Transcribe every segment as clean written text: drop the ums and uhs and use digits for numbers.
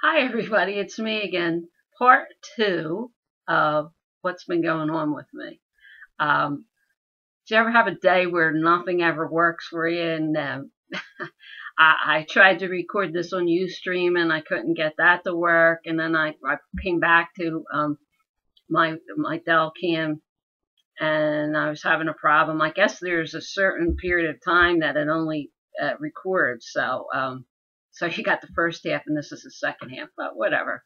Hi, everybody. It's me again. Part two of what's been going on with me. Um, do you ever have a day where nothing ever works for you? And I tried to record this on Ustream and I couldn't get that to work. And then I came back to my Dell Cam and I was having a problem. I guess there's a certain period of time that it only records. So you got the first half and this is the second half, but whatever.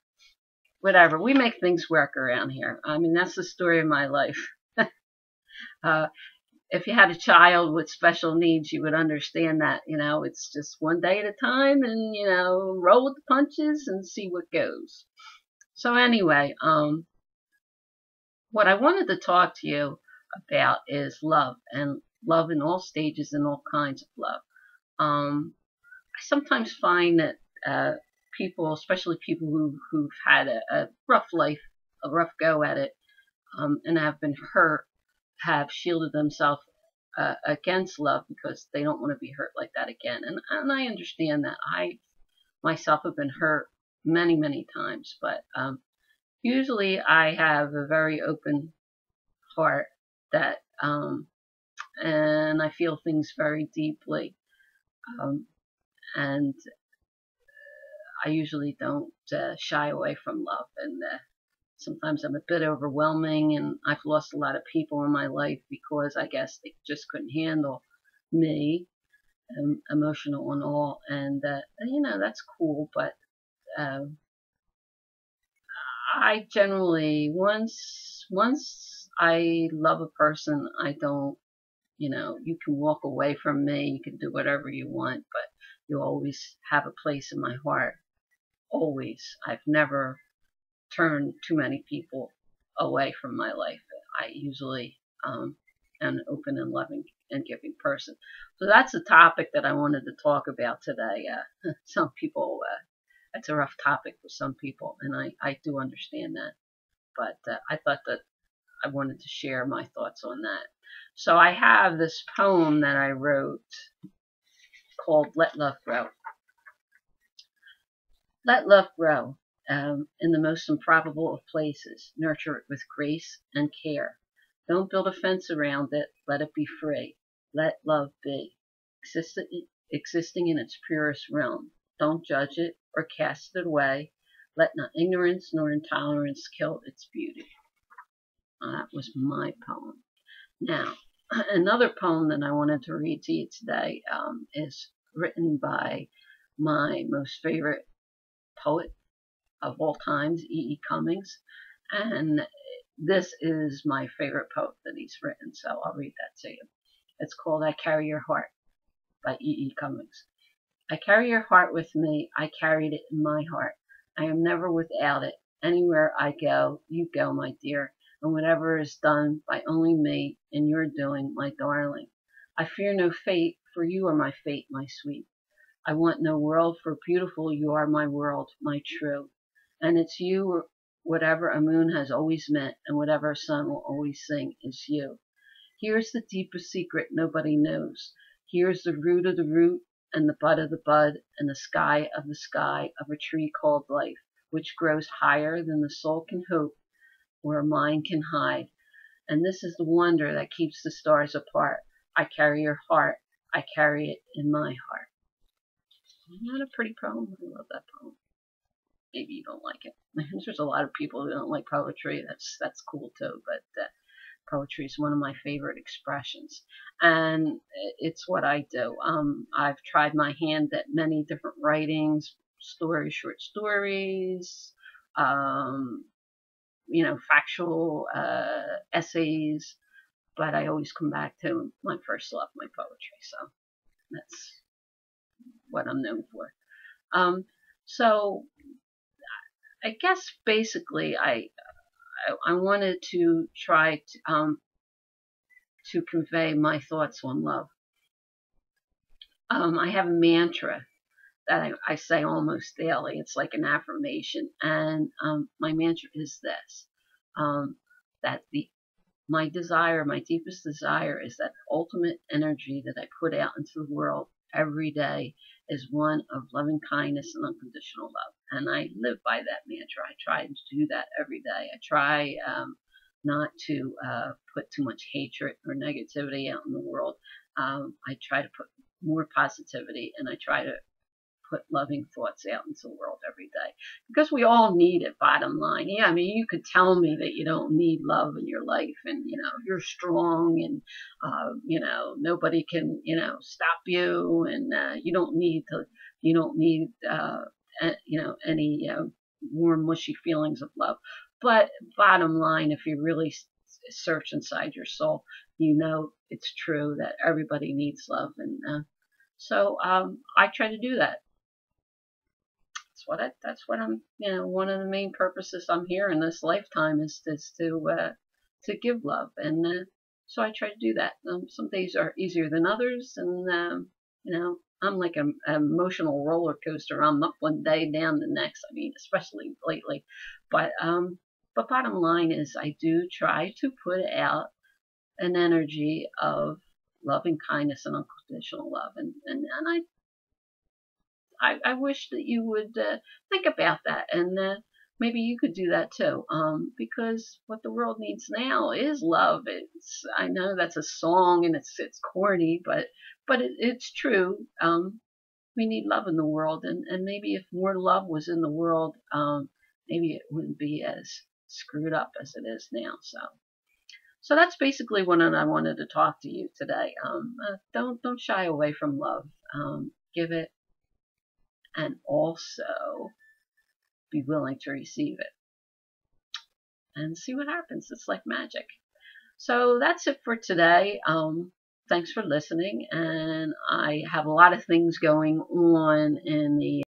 We make things work around here. I mean, that's the story of my life. uh, if you had a child with special needs, you would understand that, it's just one day at a time and, roll with the punches and see what goes. So anyway, what I wanted to talk to you about is love and love in all stages and all kinds of love. I sometimes find that people, especially people who've had a rough life, a rough go at it, and have been hurt, have shielded themselves against love because they don't want to be hurt like that again. And I understand that. I myself have been hurt many times, but usually I have a very open heart that, and I feel things very deeply. Um, and I usually don't shy away from love. And sometimes I'm a bit overwhelming, and I've lost a lot of people in my life because I guess they just couldn't handle me, emotional and all. And that's cool. But uh, I generally once I love a person, I don't. You can walk away from me, you can do whatever you want, but you always have a place in my heart. Always. I've never turned too many people away from my life. I usually am an open and loving and giving person. So that's the topic that I wanted to talk about today. Some people, it's a rough topic for some people, and I do understand that. But I thought that I wanted to share my thoughts on that. So I have this poem that I wrote called Let Love Grow. Let love grow in the most improbable of places. Nurture it with grace and care. Don't build a fence around it. Let it be free. Let love be, existing in its purest realm. Don't judge it or cast it away. Let not ignorance nor intolerance kill its beauty. That was my poem. Now, another poem that I wanted to read to you today is written by my most favorite poet of all times, E. E. Cummings. And this is my favorite poet that he's written, so I'll read that to you. It's called I Carry Your Heart by E. E. Cummings. I carry your heart with me. I carried it in my heart. I am never without it. Anywhere I go, you go, my dear, and whatever is done by only me in your doing, my darling. I fear no fate, for you are my fate, my sweet. I want no world, for beautiful you are my world, my true. And it's you, whatever a moon has always meant, and whatever a sun will always sing, is you. Here's the deepest secret nobody knows. Here's the root of the root, and the bud of the bud, and the sky of a tree called life, which grows higher than the soul can hope, or a mind can hide. And this is the wonder that keeps the stars apart. I carry your heart. I carry it in my heart. Isn't that a pretty poem? I love that poem. Maybe you don't like it. There's a lot of people who don't like poetry. That's cool too. But poetry is one of my favorite expressions, and it's what I do. I've tried my hand at many different writings, stories, short stories, um, factual essays. But I always come back to my first love, my poetry. So that's what I'm known for. So I guess basically I wanted to try to convey my thoughts on love. I have a mantra that I say almost daily. It's like an affirmation, and my mantra is this: that my desire, my deepest desire, is that ultimate energy that I put out into the world every day is one of loving kindness and unconditional love. and I live by that mantra. I try to do that every day. I try not to put too much hatred or negativity out in the world. I try to put more positivity, and I try to put loving thoughts out into the world every day, because we all need it. Bottom line, yeah. I mean, you could tell me that you don't need love in your life, and you're strong, and nobody can stop you, and you don't need any warm mushy feelings of love. But bottom line, if you really search inside your soul, it's true that everybody needs love, and so I try to do that. That's what I'm, one of the main purposes I'm here in this lifetime is to give love, and so I try to do that. Some days are easier than others, and I'm like an emotional roller coaster. I'm up one day, down the next. I mean, especially lately, but bottom line is I do try to put out an energy of loving kindness and unconditional love, and I wish that you would think about that, and maybe you could do that too. Because what the world needs now is love. I know that's a song and it's corny, but it's true. We need love in the world, and maybe if more love was in the world, maybe it wouldn't be as screwed up as it is now. So that's basically what I wanted to talk to you today. Don't shy away from love. Give it, and also be willing to receive it, and see what happens. It's like magic. So that's it for today. Thanks for listening, and I have a lot of things going on in the